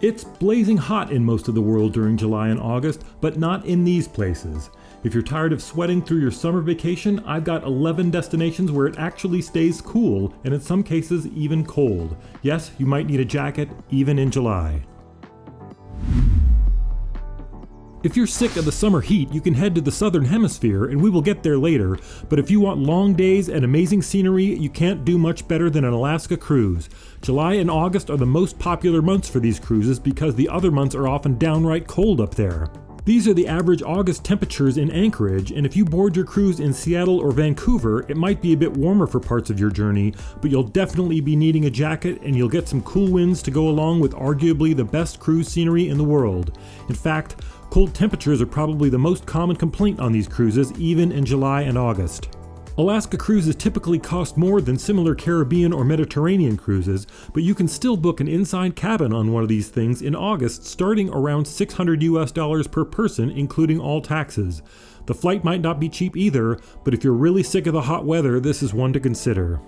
It's blazing hot in most of the world during July and August, but not in these places. If you're tired of sweating through your summer vacation, I've got 11 destinations where it actually stays cool, and in some cases even cold. Yes, you might need a jacket, even in July. If you're sick of the summer heat, you can head to the southern hemisphere, and we will get there later, but if you want long days and amazing scenery, you can't do much better than an Alaska cruise. July and August are the most popular months for these cruises because the other months are often downright cold up there. These are the average August temperatures in Anchorage, and if you board your cruise in Seattle or Vancouver, it might be a bit warmer for parts of your journey, but you'll definitely be needing a jacket and you'll get some cool winds to go along with arguably the best cruise scenery in the world. In fact, cold temperatures are probably the most common complaint on these cruises, even in July and August. Alaska cruises typically cost more than similar Caribbean or Mediterranean cruises, but you can still book an inside cabin on one of these things in August starting around $600 per person, including all taxes. The flight might not be cheap either, but if you're really sick of the hot weather, this is one to consider.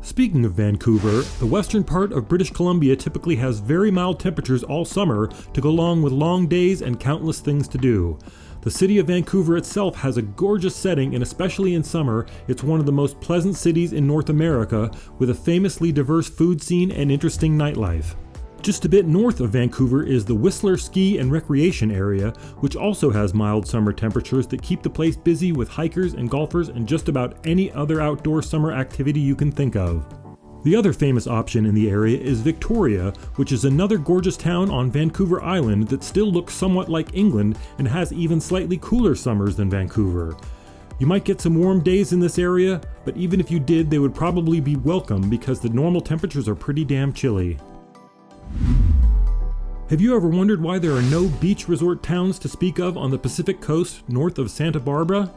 Speaking of Vancouver, the western part of British Columbia typically has very mild temperatures all summer to go along with long days and countless things to do. The city of Vancouver itself has a gorgeous setting, and especially in summer, it's one of the most pleasant cities in North America with a famously diverse food scene and interesting nightlife. Just a bit north of Vancouver is the Whistler Ski and Recreation Area, which also has mild summer temperatures that keep the place busy with hikers and golfers and just about any other outdoor summer activity you can think of. The other famous option in the area is Victoria, which is another gorgeous town on Vancouver Island that still looks somewhat like England and has even slightly cooler summers than Vancouver. You might get some warm days in this area, but even if you did, they would probably be welcome because the normal temperatures are pretty damn chilly. Have you ever wondered why there are no beach resort towns to speak of on the Pacific coast north of Santa Barbara?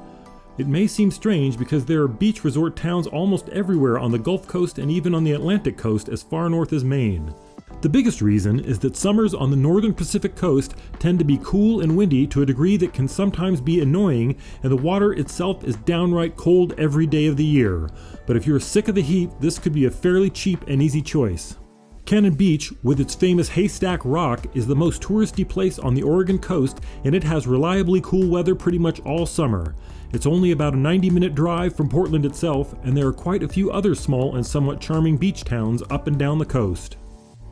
It may seem strange because there are beach resort towns almost everywhere on the Gulf Coast and even on the Atlantic coast as far north as Maine. The biggest reason is that summers on the northern Pacific coast tend to be cool and windy to a degree that can sometimes be annoying, and the water itself is downright cold every day of the year. But if you're sick of the heat, this could be a fairly cheap and easy choice. Cannon Beach, with its famous Haystack Rock, is the most touristy place on the Oregon coast, and it has reliably cool weather pretty much all summer. It's only about a 90-minute drive from Portland itself, and there are quite a few other small and somewhat charming beach towns up and down the coast.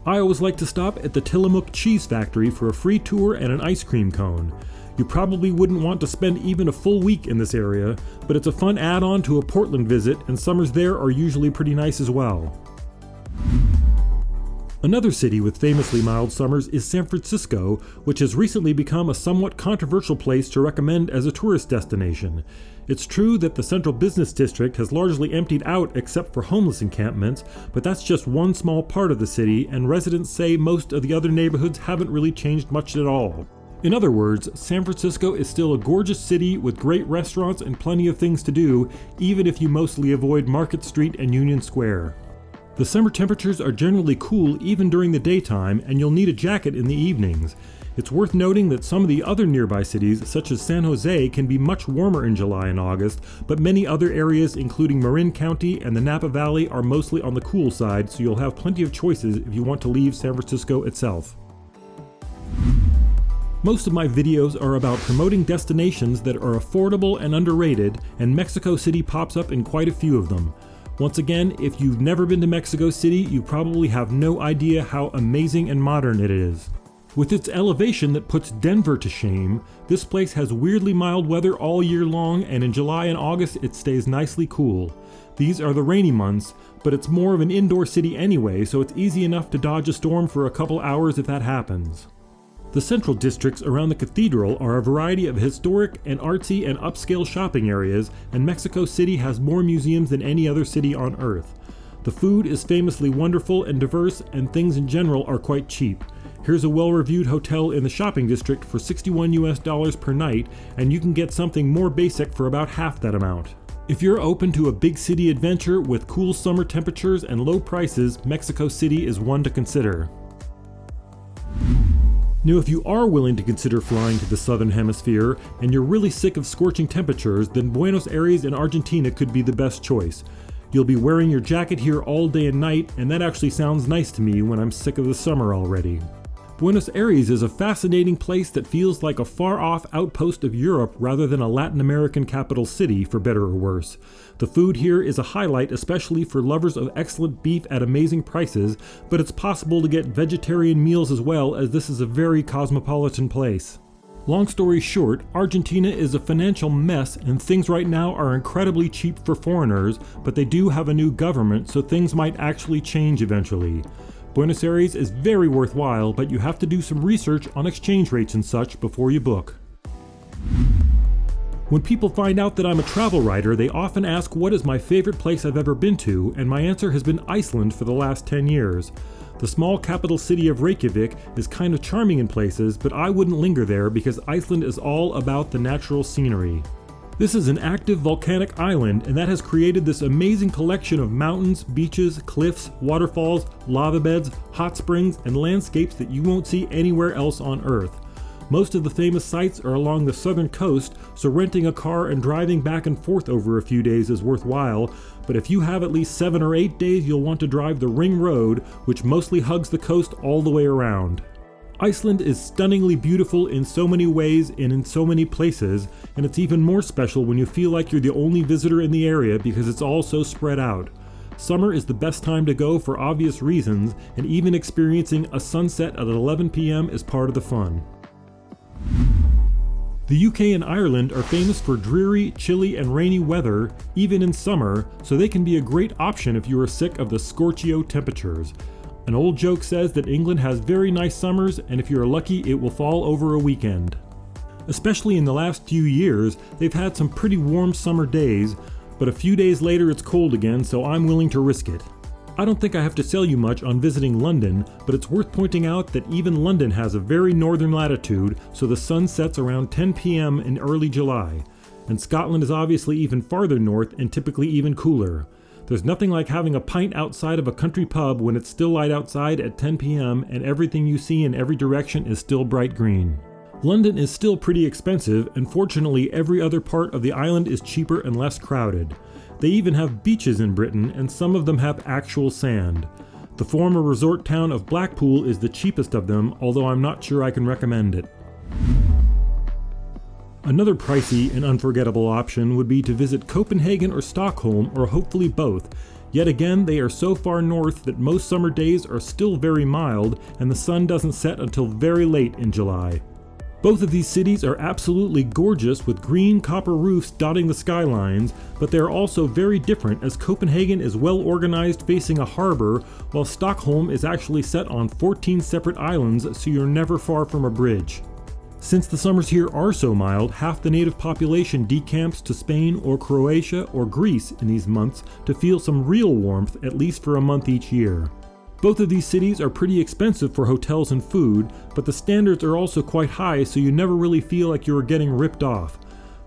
I always like to stop at the Tillamook Cheese Factory for a free tour and an ice cream cone. You probably wouldn't want to spend even a full week in this area, but it's a fun add-on to a Portland visit, and summers there are usually pretty nice as well. Another city with famously mild summers is San Francisco, which has recently become a somewhat controversial place to recommend as a tourist destination. It's true that the central business district has largely emptied out except for homeless encampments, but that's just one small part of the city, and residents say most of the other neighborhoods haven't really changed much at all. In other words, San Francisco is still a gorgeous city with great restaurants and plenty of things to do, even if you mostly avoid Market Street and Union Square. The summer temperatures are generally cool even during the daytime, and you'll need a jacket in the evenings. It's worth noting that some of the other nearby cities, such as San Jose, can be much warmer in July and August, but many other areas, including Marin County and the Napa Valley, are mostly on the cool side, so you'll have plenty of choices if you want to leave San Francisco itself. Most of my videos are about promoting destinations that are affordable and underrated, and Mexico City pops up in quite a few of them. Once again, if you've never been to Mexico City, you probably have no idea how amazing and modern it is. With its elevation that puts Denver to shame, this place has weirdly mild weather all year long, and in July and August it stays nicely cool. These are the rainy months, but it's more of an indoor city anyway, so it's easy enough to dodge a storm for a couple hours if that happens. The central districts around the cathedral are a variety of historic and artsy and upscale shopping areas, and Mexico City has more museums than any other city on Earth. The food is famously wonderful and diverse, and things in general are quite cheap. Here's a well-reviewed hotel in the shopping district for $61 per night, and you can get something more basic for about half that amount. If you're open to a big city adventure with cool summer temperatures and low prices, Mexico City is one to consider. Now, if you are willing to consider flying to the southern hemisphere and you're really sick of scorching temperatures, then Buenos Aires in Argentina could be the best choice. You'll be wearing your jacket here all day and night, and that actually sounds nice to me when I'm sick of the summer already. Buenos Aires is a fascinating place that feels like a far-off outpost of Europe rather than a Latin American capital city, for better or worse. The food here is a highlight, especially for lovers of excellent beef at amazing prices, but it's possible to get vegetarian meals as well, as this is a very cosmopolitan place. Long story short, Argentina is a financial mess and things right now are incredibly cheap for foreigners, but they do have a new government, so things might actually change eventually. Buenos Aires is very worthwhile, but you have to do some research on exchange rates and such before you book. When people find out that I'm a travel writer, they often ask what is my favorite place I've ever been to, and my answer has been Iceland for the last 10 years. The small capital city of Reykjavik is kind of charming in places, but I wouldn't linger there because Iceland is all about the natural scenery. This is an active volcanic island, and that has created this amazing collection of mountains, beaches, cliffs, waterfalls, lava beds, hot springs, and landscapes that you won't see anywhere else on Earth. Most of the famous sites are along the southern coast, so renting a car and driving back and forth over a few days is worthwhile, but if you have at least 7 or 8 days, you'll want to drive the Ring Road, which mostly hugs the coast all the way around. Iceland is stunningly beautiful in so many ways and in so many places, and it's even more special when you feel like you're the only visitor in the area because it's all so spread out. Summer is the best time to go for obvious reasons, and even experiencing a sunset at 11 p.m. is part of the fun. The UK and Ireland are famous for dreary, chilly, and rainy weather, even in summer, so they can be a great option if you are sick of the scorchio temperatures. An old joke says that England has very nice summers, and if you're lucky, it will fall over a weekend. Especially in the last few years, they've had some pretty warm summer days, but a few days later it's cold again, so I'm willing to risk it. I don't think I have to sell you much on visiting London, but it's worth pointing out that even London has a very northern latitude, so the sun sets around 10 p.m. in early July. And Scotland is obviously even farther north and typically even cooler. There's nothing like having a pint outside of a country pub when it's still light outside at 10 p.m. and everything you see in every direction is still bright green. London is still pretty expensive, and fortunately every other part of the island is cheaper and less crowded. They even have beaches in Britain, and some of them have actual sand. The former resort town of Blackpool is the cheapest of them, although I'm not sure I can recommend it. Another pricey and unforgettable option would be to visit Copenhagen or Stockholm, or hopefully both. Yet again, they are so far north that most summer days are still very mild, and the sun doesn't set until very late in July. Both of these cities are absolutely gorgeous with green copper roofs dotting the skylines, but they are also very different as Copenhagen is well organized facing a harbor, while Stockholm is actually set on 14 separate islands, so you're never far from a bridge. Since the summers here are so mild, half the native population decamps to Spain or Croatia or Greece in these months to feel some real warmth, at least for a month each year. Both of these cities are pretty expensive for hotels and food, but the standards are also quite high, so you never really feel like you are getting ripped off.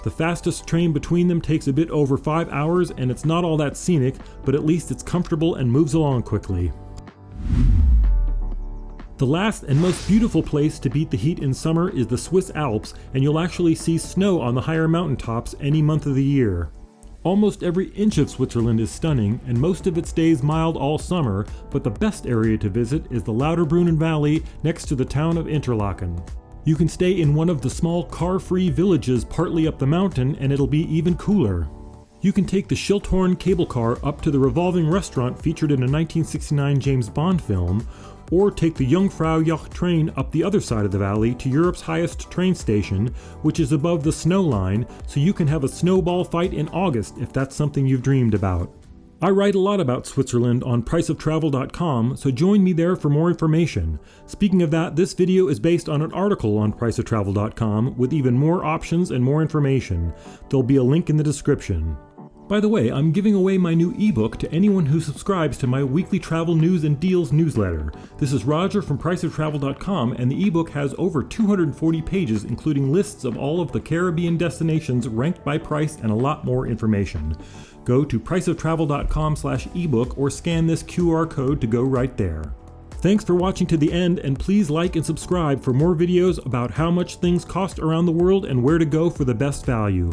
The fastest train between them takes a bit over 5 hours, and it's not all that scenic, but at least it's comfortable and moves along quickly. The last and most beautiful place to beat the heat in summer is the Swiss Alps, and you'll actually see snow on the higher mountaintops any month of the year. Almost every inch of Switzerland is stunning, and most of it stays mild all summer, but the best area to visit is the Lauterbrunnen Valley next to the town of Interlaken. You can stay in one of the small car-free villages partly up the mountain, and it'll be even cooler. You can take the Schilthorn cable car up to the revolving restaurant featured in a 1969 James Bond film, or take the Jungfraujoch train up the other side of the valley to Europe's highest train station, which is above the snow line, so you can have a snowball fight in August if that's something you've dreamed about. I write a lot about Switzerland on priceoftravel.com, so join me there for more information. Speaking of that, this video is based on an article on priceoftravel.com with even more options and more information. There'll be a link in the description. By the way, I'm giving away my new ebook to anyone who subscribes to my weekly travel news and deals newsletter. This is Roger from priceoftravel.com, and the ebook has over 240 pages including lists of all of the Caribbean destinations ranked by price and a lot more information. Go to priceoftravel.com/ebook or scan this QR code to go right there. Thanks for watching to the end, and please like and subscribe for more videos about how much things cost around the world and where to go for the best value.